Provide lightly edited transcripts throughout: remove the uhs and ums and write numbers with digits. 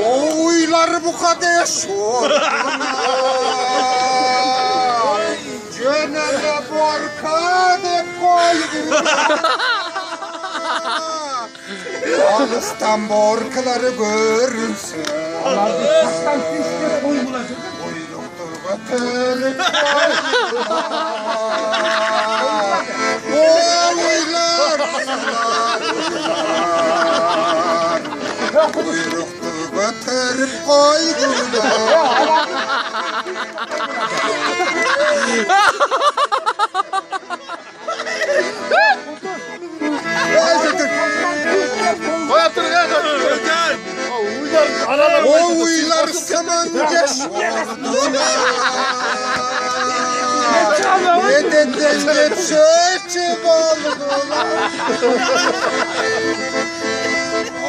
Oylar bu kadar şor. Cennet borka de koydu. Ağustan borkaları görünsün. Kuyruktur götürüp oylar. Kuyruktur götürüp koydular. O uylar samanca şordular. Nedenden hep çöçüp oldular.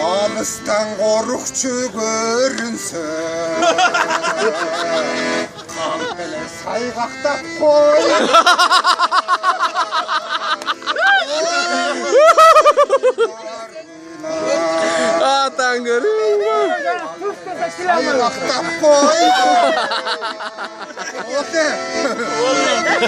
Alıstan korukçu görünsün. Kalbele saygakta koy. Atan görüyor musun? Saygakta koy. O ne?